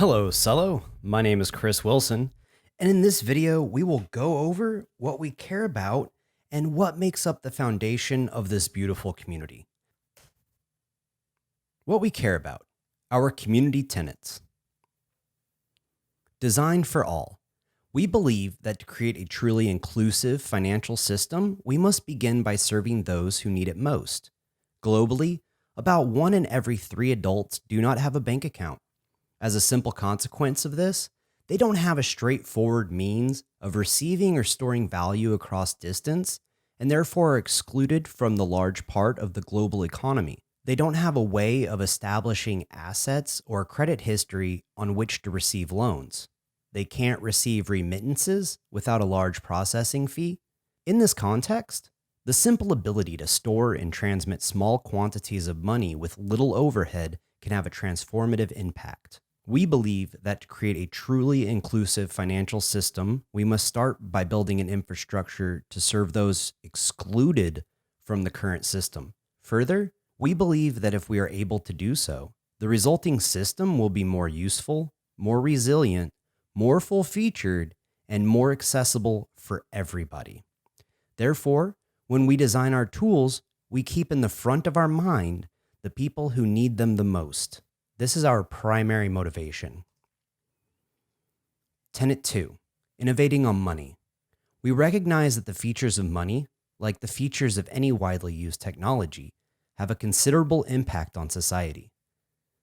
Hello, CELO. My name is Chris Wilson, and in this video, we will go over what we care about and what makes up the foundation of this beautiful community. What we care about, our community tenets. Designed for all. We believe that to create a truly inclusive financial system, we must begin by serving those who need it most. Globally, about 1 in every 3 adults do not have a bank account. As a simple consequence of this, they don't have a straightforward means of receiving or storing value across distance, and therefore are excluded from the large part of the global economy. They don't have a way of establishing assets or credit history on which to receive loans. They can't receive remittances without a large processing fee. In this context, the simple ability to store and transmit small quantities of money with little overhead can have a transformative impact. We believe that to create a truly inclusive financial system, we must start by building an infrastructure to serve those excluded from the current system. Further, we believe that if we are able to do so, the resulting system will be more useful, more resilient, more full-featured, and more accessible for everybody. Therefore, when we design our tools, we keep in the front of our mind the people who need them the most. This is our primary motivation. Tenet 2, Innovating on Money. We recognize that the features of money, like the features of any widely used technology, have a considerable impact on society.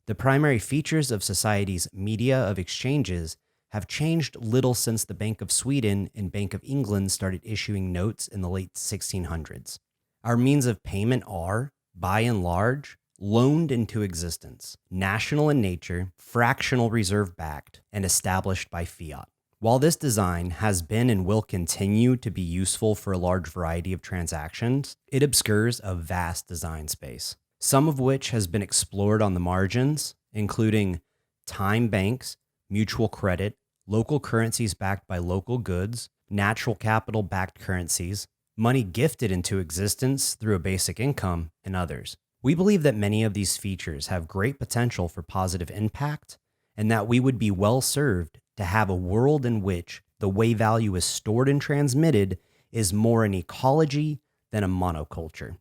The primary features of society's media of exchanges have changed little since the Bank of Sweden and Bank of England started issuing notes in the late 1600s. Our means of payment are, by and large, loaned into existence, national in nature, fractional reserve backed, and established by fiat. While this design has been and will continue to be useful for a large variety of transactions, it obscures a vast design space, some of which has been explored on the margins, including time banks, mutual credit, local currencies backed by local goods, natural capital backed currencies, money gifted into existence through a basic income, and others. We believe that many of these features have great potential for positive impact, and that we would be well served to have a world in which the way value is stored and transmitted is more an ecology than a monoculture.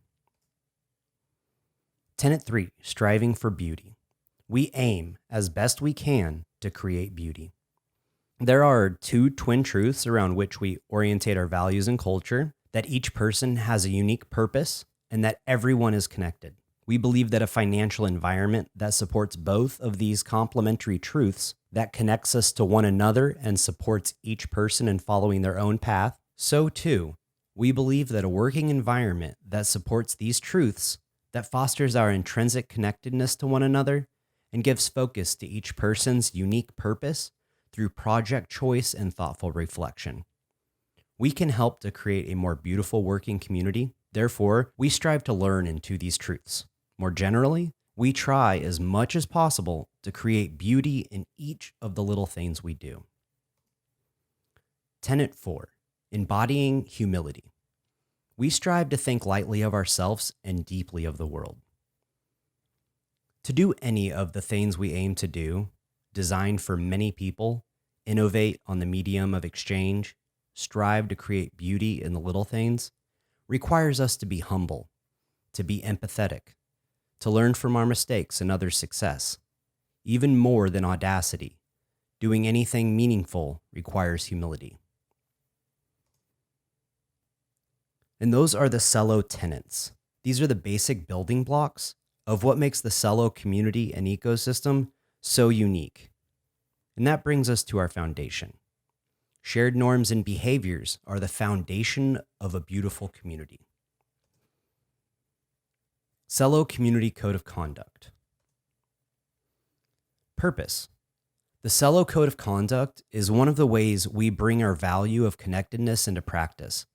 Tenet 3, Striving for Beauty. We aim, as best we can, to create beauty. There are 2 twin truths around which we orientate our values and culture, that each person has a unique purpose, and that everyone is connected. We believe that a financial environment that supports both of these complementary truths, that connects us to one another and supports each person in following their own path, so too, we believe that a working environment that supports these truths, that fosters our intrinsic connectedness to one another, and gives focus to each person's unique purpose through project choice and thoughtful reflection. We can help to create a more beautiful working community. Therefore, we strive to learn into these truths. More generally, we try as much as possible to create beauty in each of the little things we do. Tenet 4, Embodying Humility. We strive to think lightly of ourselves and deeply of the world. To do any of the things we aim to do, designed for many people, innovate on the medium of exchange, strive to create beauty in the little things, requires us to be humble, to be empathetic, to learn from our mistakes and others' success. Even more than audacity, doing anything meaningful requires humility. And those are the CELO tenets. These are the basic building blocks of what makes the CELO community and ecosystem so unique. And that brings us to our foundation. Shared norms and behaviors are the foundation of a beautiful community. CELO Community Code of Conduct. Purpose. The CELO Code of Conduct is one of the ways we bring our value of connectedness into practice.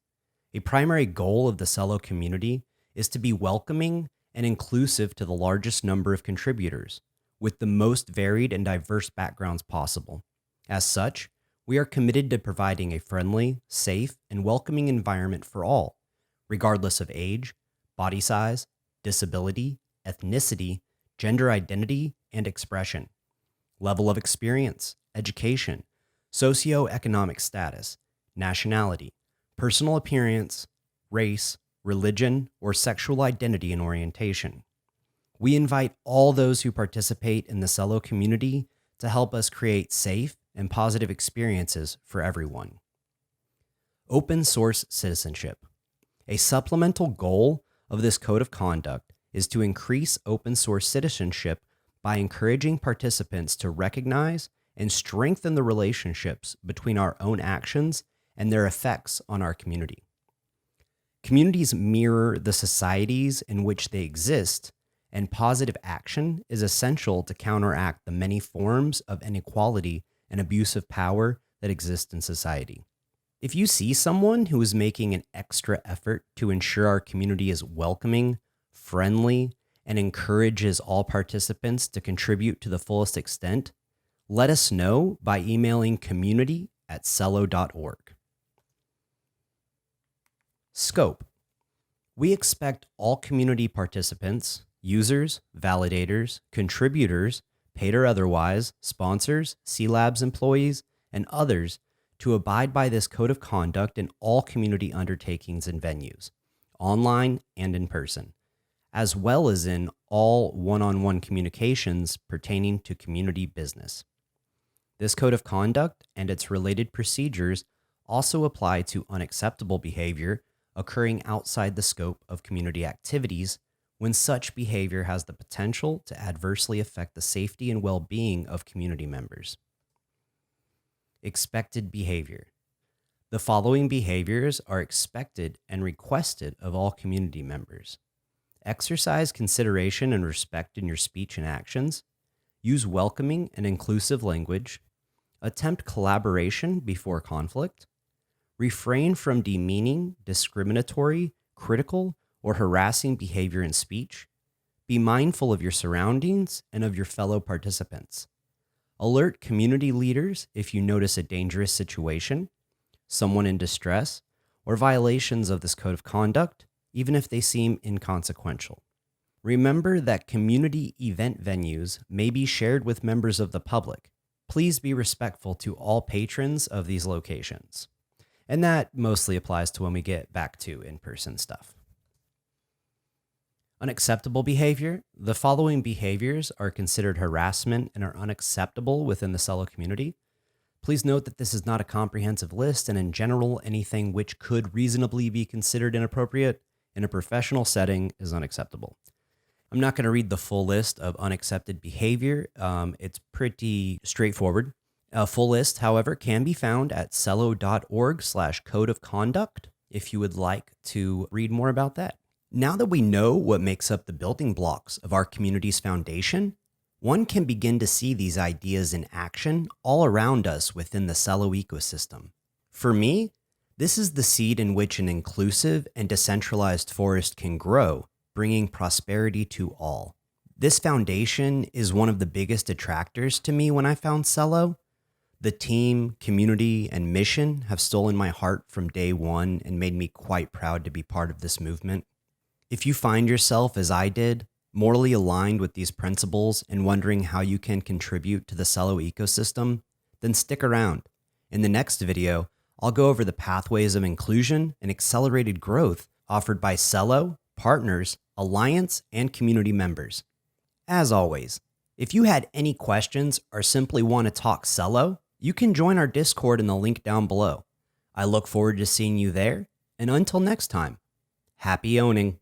A primary goal of the CELO community is to be welcoming and inclusive to the largest number of contributors, with the most varied and diverse backgrounds possible. As such, we are committed to providing a friendly, safe, and welcoming environment for all, regardless of age, body size, disability, ethnicity, gender identity, and expression. level of experience, education, socioeconomic status, nationality, personal appearance, race, religion, or sexual identity and orientation. We invite all those who participate in the CELO community to help us create safe and positive experiences for everyone. Open source citizenship. A supplemental goal of this code of conduct is to increase open source citizenship by encouraging participants to recognize and strengthen the relationships between our own actions and their effects on our community. Communities mirror the societies in which they exist, and positive action is essential to counteract the many forms of inequality and abuse of power that exist in society. If you see someone who is making an extra effort to ensure our community is welcoming, friendly, and encourages all participants to contribute to the fullest extent, let us know by emailing community@celo.org. Scope. We expect all community participants, users, validators, contributors, paid or otherwise, sponsors, C-Labs employees, and others to abide by this code of conduct in all community undertakings and venues, online and in person, as well as in all one-on-one communications pertaining to community business. This code of conduct and its related procedures also apply to unacceptable behavior occurring outside the scope of community activities when such behavior has the potential to adversely affect the safety and well-being of community members. Expected behavior. The following behaviors are expected and requested of all community members. Exercise consideration and respect in your speech and actions. Use welcoming and inclusive language. Attempt collaboration before conflict. Refrain from demeaning, discriminatory, critical, or harassing behavior in speech. Be mindful of your surroundings and of your fellow participants. Alert community leaders if you notice a dangerous situation, someone in distress, or violations of this code of conduct, even if they seem inconsequential. Remember that community event venues may be shared with members of the public. Please be respectful to all patrons of these locations. And that mostly applies to when we get back to in-person stuff. Unacceptable behavior. The following behaviors are considered harassment and are unacceptable within the CELO community. Please note that this is not a comprehensive list, and in general, anything which could reasonably be considered inappropriate in a professional setting is unacceptable. I'm not going to read the full list of unaccepted behavior. It's pretty straightforward. A full list, however, can be found at celo.org/code of conduct if you would like to read more about that. Now that we know what makes up the building blocks of our community's foundation, one can begin to see these ideas in action all around us within the CELO ecosystem. For me, this is the seed in which an inclusive and decentralized forest can grow, bringing prosperity to all. This foundation is one of the biggest attractors to me when I found CELO. The team, community, and mission have stolen my heart from day one and made me quite proud to be part of this movement. If you find yourself, as I did, morally aligned with these principles and wondering how you can contribute to the CELO ecosystem, then stick around. In the next video, I'll go over the pathways of inclusion and accelerated growth offered by CELO, partners, alliance, and community members. As always, if you had any questions or simply want to talk CELO, you can join our Discord in the link down below. I look forward to seeing you there, and until next time, happy owning.